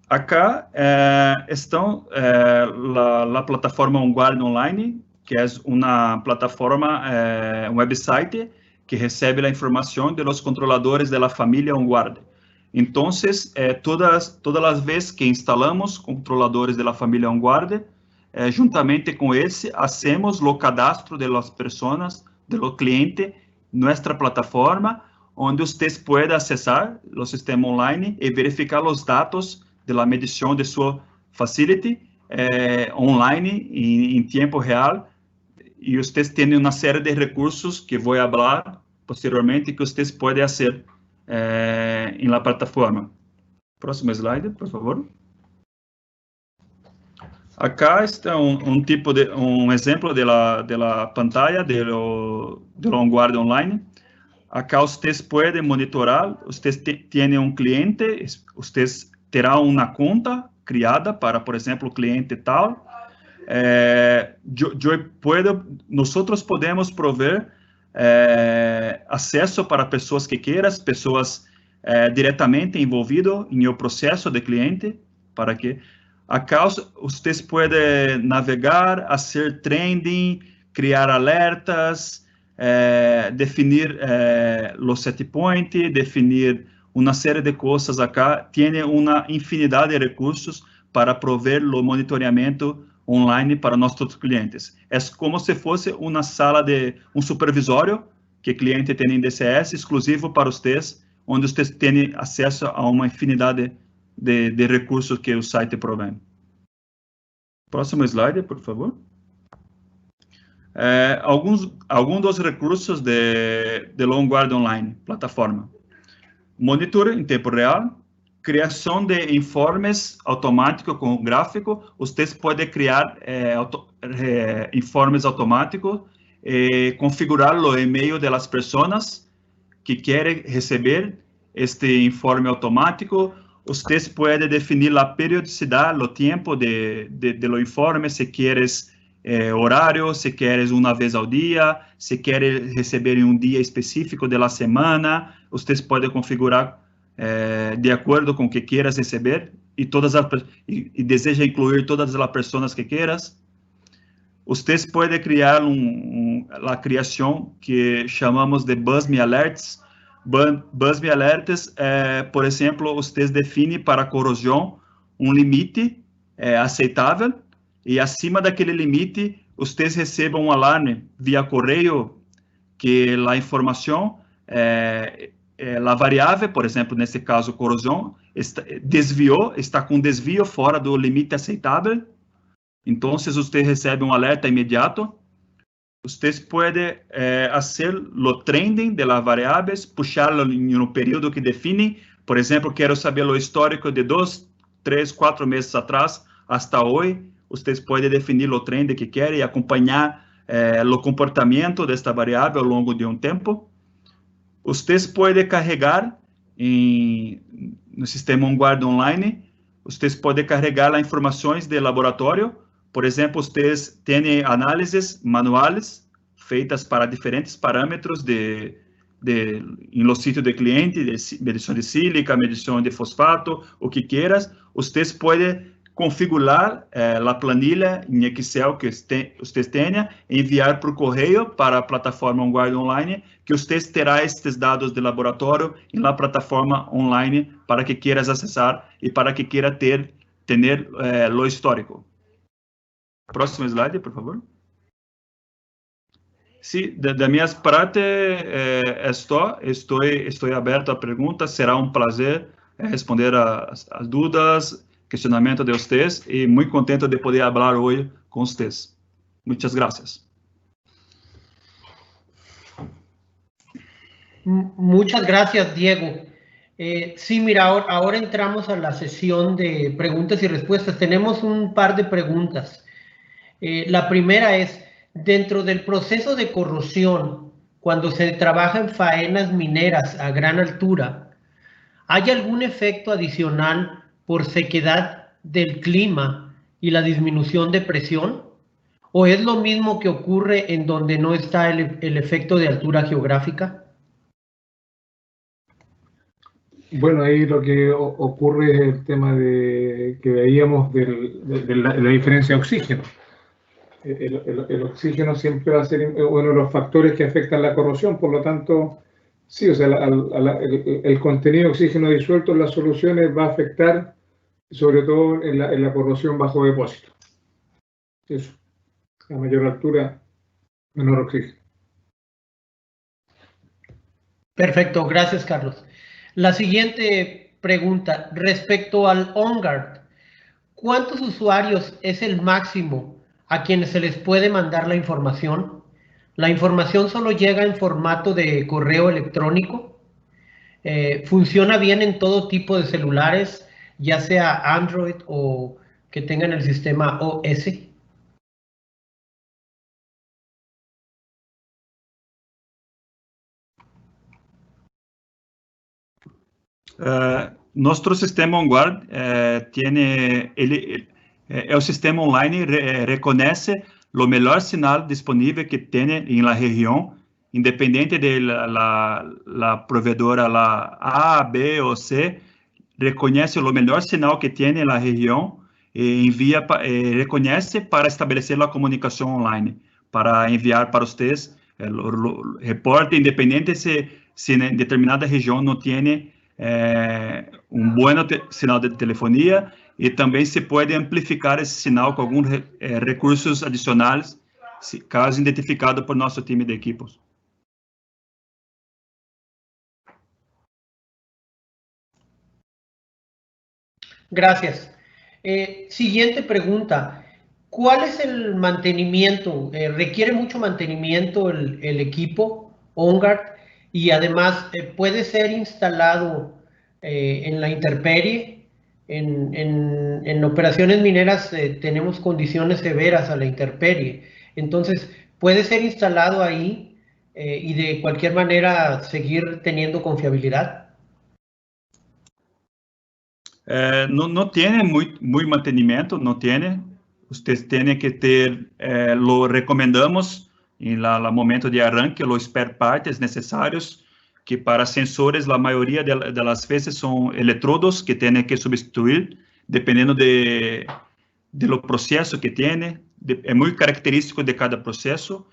Acá estão a plataforma OnGuard Online, que é uma plataforma, um website que recebe a informação dos controladores da família OnGuard. Então, todas as vezes que instalamos controladores da família OnGuard, juntamente com esse, hacemos o cadastro das pessoas, do cliente, nossa plataforma, onde vocês podem acessar o sistema online e verificar os dados da medição de sua facility online em tempo real y ustedes tienen una serie de recursos que voy a hablar posteriormente que ustedes pueden hacer en la plataforma. Próximo slide, por favor. Acá está un ejemplo de la pantalla de lo OnGuard Online. Acá ustedes pueden monitorar, ustedes tienen un cliente, ustedes terán una cuenta criada para, por ejemplo, cliente tal. Nosotros podemos proveer acesso para pessoas que queiram, pessoas diretamente envolvidas em o processo de cliente, para que acá vocês podem navegar, fazer trending, criar alertas, definir os set points, definir uma série de coisas acá. Tem uma infinidade de recursos para prover o monitoramento online para nossos clientes. É como se fosse uma sala de supervisório que o cliente tem em DCS, exclusivo para vocês, onde vocês têm acesso a uma infinidade de recursos que o site provém. Próximo slide, por favor. Alguns dos recursos de OnGuard Online, plataforma. Monitor em tempo real, criação de informes automáticos com gráfico. Vocês podem criar informes automáticos, configurar o e-mail das pessoas que querem receber este informe automático. Vocês podem definir a periodicidade, o tempo do informe, se queres horário, se queres uma vez ao dia, se queres receber em um dia específico da semana. Vocês podem configurar de acordo com o que queiras receber e deseja incluir todas as pessoas que queiras. Vocês podem criar a criação que chamamos de Buzz Me Alerts. Buzz Me Alerts, por exemplo, vocês definem para corrosão limite aceitável e acima daquele limite vocês recebem um alarme via correio que a informação a variável, por exemplo, nesse caso, corrosão, está com desvio fora do limite aceitável. Então, você recebe um alerta imediato. Vocês podem fazer o trending de las variáveis, puxá-lo no período que definem. Por exemplo, quero saber o histórico de 2, 3, 4 meses atrás, hasta hoje. Vocês podem definir o trend que querem e acompanhar o comportamento desta variável ao longo de um tempo. Vocês podem carregar no sistema OnGuard Online, vocês podem carregar as informações de laboratório. Por exemplo, vocês têm análises manuais feitas para diferentes parâmetros no sítio do cliente, medição de sílica, medição de fosfato, o que queiras. Vocês podem configurar a planilha em Excel que vocês tenham, enviar por correio para a plataforma OnGuard Online, que vocês terão estes dados de laboratório na plataforma online para que queiras acessar e para que queira ter o histórico. Próximo slide, por favor. Sim, da minha parte estou aberto a perguntas. Será um prazer responder as dúvidas, questionamento de vocês e muito contento de poder falar hoje com vocês. Muitas graças. Muchas gracias, Diego. Sí, mira, ahora entramos a la sesión de preguntas y respuestas. Tenemos un par de preguntas. La primera es, dentro del proceso de corrosión, cuando se trabaja en faenas mineras a gran altura, ¿hay algún efecto adicional por sequedad del clima y la disminución de presión? ¿O es lo mismo que ocurre en donde no está el efecto de altura geográfica? Bueno, ahí lo que ocurre es el tema que veíamos de la diferencia de oxígeno. El oxígeno siempre va a ser uno de los factores que afectan la corrosión, por lo tanto, sí, o sea, el contenido de oxígeno disuelto en las soluciones va a afectar, sobre todo en la corrosión bajo depósito. Eso, a mayor altura, menor oxígeno. Perfecto, gracias, Carlos. La siguiente pregunta, respecto al OnGuard, ¿cuántos usuarios es el máximo a quienes se les puede mandar la información. La información solo llega en formato de correo electrónico. Funciona bien en todo tipo de celulares, ya sea Android o que tengan el sistema OS. Nuestro sistema OnGuard el sistema online reconoce lo mejor señal disponible que tiene en la región, independiente de la proveedora, la A, B o C, reconoce lo mejor señal que tiene en la región e reconoce para establecer la comunicación online, para enviar para ustedes el reporte, independiente si en determinada región no tiene un buen sinal de telefonía, y también se puede amplificar ese sinal con algunos recursos adicionales, caso identificado por nuestro time de equipos. Gracias. Siguiente pregunta. ¿Cuál es el mantenimiento? ¿Requiere mucho mantenimiento el equipo OnGuard? Y además, ¿puede ser instalado en la intemperie? En operaciones mineras tenemos condiciones severas a la intemperie. Entonces, ¿puede ser instalado ahí y de cualquier manera seguir teniendo confiabilidad? No tiene muy mantenimiento, no tiene. Ustedes tienen que ter, lo recomendamos en el momento de arranque, los spare partes necesarios, que para sensores la mayoría de las veces son electrodos que tienen que sustituir, dependiendo de lo proceso que tiene. Es muy característico de cada proceso.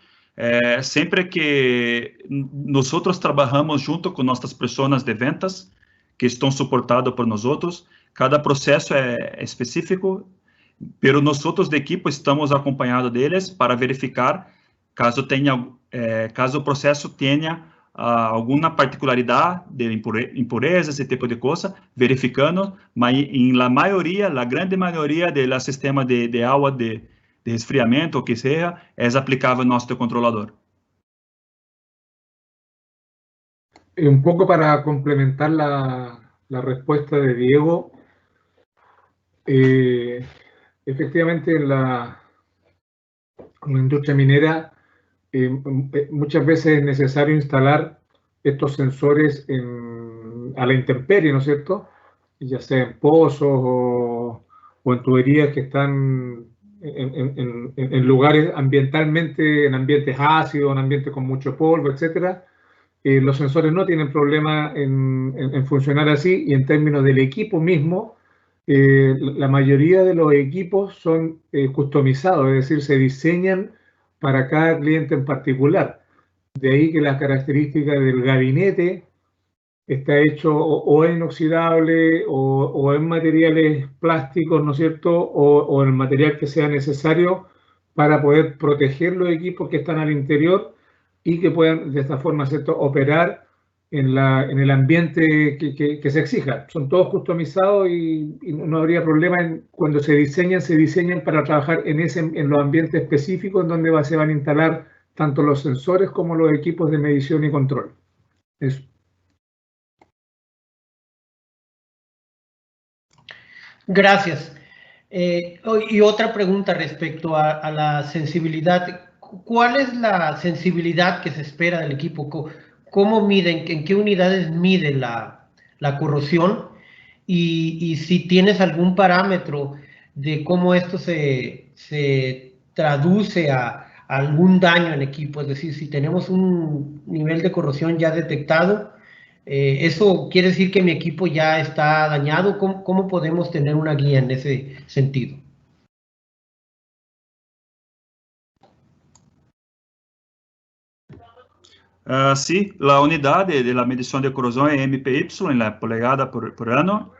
Siempre que nosotros trabajamos junto con nuestras personas de ventas, que estão suportados por nós outros. Cada processo é específico, pero nós outros de equipo estamos acompanhados deles para verificar caso o processo tenha alguma particularidade de impureza, esse tipo de coisa, verificando, mas em la grande maioria do sistema de água de resfriamento, o que seja, é aplicável no nosso controlador. Un poco para complementar la respuesta de Diego, efectivamente en la industria minera muchas veces es necesario instalar estos sensores a la intemperie, ¿no es cierto? Ya sea en pozos o en tuberías que están en lugares ambientalmente, en ambientes ácidos, en ambientes con mucho polvo, etcétera. Los sensores no tienen problema en funcionar así, y en términos del equipo mismo, la mayoría de los equipos son customizados, es decir, se diseñan para cada cliente en particular. De ahí que las características del gabinete está hecho o en inoxidable o en materiales plásticos, ¿no es cierto? O en el material que sea necesario para poder proteger los equipos que están al interior y que puedan de esta forma, ¿cierto?, operar en el ambiente que se exija. Son todos customizados y no habría problema cuando se diseñan para trabajar en los ambientes específicos en donde se van a instalar tanto los sensores como los equipos de medición y control. Eso. Gracias. Y otra pregunta respecto a la sensibilidad. ¿Cuál es la sensibilidad que se espera del equipo? ¿Cómo miden? ¿En qué unidades mide la corrosión? Y si tienes algún parámetro de cómo esto se traduce a algún daño en equipo. Es decir, si tenemos un nivel de corrosión ya detectado, ¿eso quiere decir que mi equipo ya está dañado? ¿Cómo podemos tener una guía en ese sentido? Sí, la unidad de la medición de corrosión es MPY, en la polegada por año.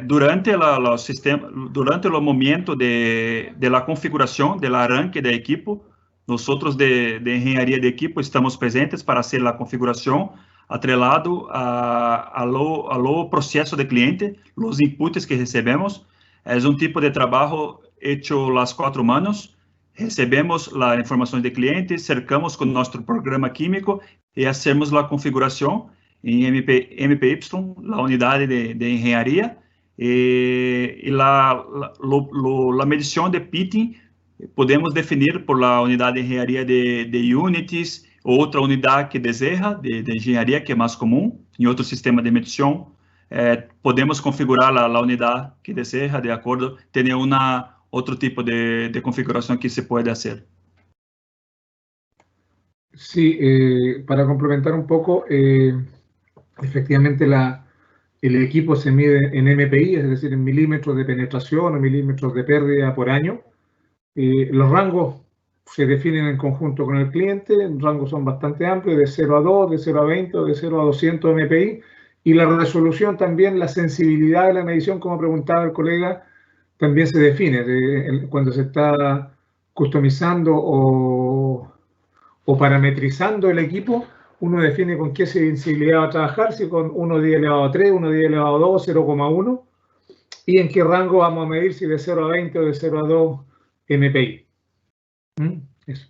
Durante el momento de la configuración, del arranque de equipo, nosotros de ingeniería de equipo estamos presentes para hacer la configuración atrelado a lo proceso de cliente, los inputs que recebemos. Es un tipo de trabajo hecho las 4 manos. Recebemos la información del cliente, cercamos con nuestro programa químico y hacemos la configuración en MPY, la unidad de ingeniería, y la medición de pitting podemos definir por la unidad de ingeniería de Unities, outra unidade que deseja, de engenharia, que é mais comum, em outro sistema de medição. Podemos configurar a unidade que deseja, de acordo, tem outro tipo de configuração que se pode fazer. Sí, para complementar un poco, efectivamente el equipo se mide en MPI, es decir, en milímetros de penetración o milímetros de pérdida por año. Los rangos se definen en conjunto con el cliente, los rangos son bastante amplios, de 0 a 2, de 0 a 20 o de 0 a 200 MPI, y la resolución también, la sensibilidad de la medición, como preguntaba el colega, también se define cuando se está customizando o parametrizando el equipo. Uno define con qué sensibilidad va a trabajar, si con 1/10 elevado a 3, 1/10 elevado a 2, 0,1, y en qué rango vamos a medir, si de 0 a 20 o de 0 a 2 MPI. Eso.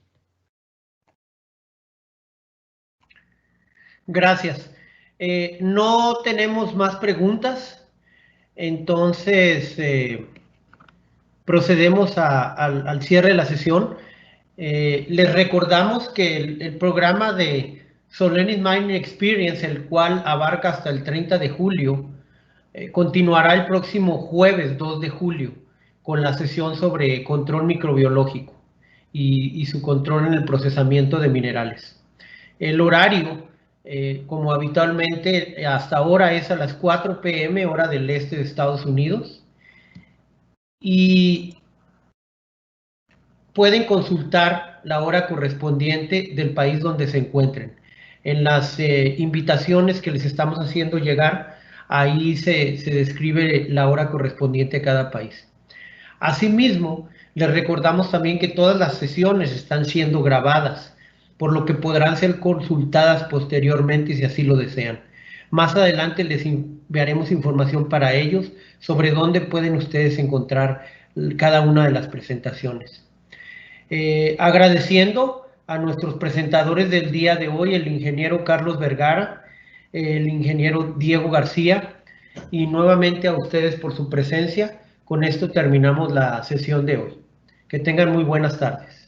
Gracias. No tenemos más preguntas, entonces procedemos al cierre de la sesión. Les recordamos que el programa de Solenis Mining Experience, el cual abarca hasta el 30 de julio, continuará el próximo jueves 2 de julio con la sesión sobre control microbiológico y su control en el procesamiento de minerales. El horario, como habitualmente hasta ahora, es a las 4 p.m. hora del este de Estados Unidos, y pueden consultar la hora correspondiente del país donde se encuentren. En las invitaciones que les estamos haciendo llegar, ahí se describe la hora correspondiente a cada país. Asimismo, les recordamos también que todas las sesiones están siendo grabadas, por lo que podrán ser consultadas posteriormente si así lo desean. Más adelante les enviaremos información para ellos sobre dónde pueden ustedes encontrar cada una de las presentaciones. Agradeciendo a nuestros presentadores del día de hoy, el ingeniero Carlos Vergara, el ingeniero Diego García, y nuevamente a ustedes por su presencia. Con esto terminamos la sesión de hoy. Que tengan muy buenas tardes.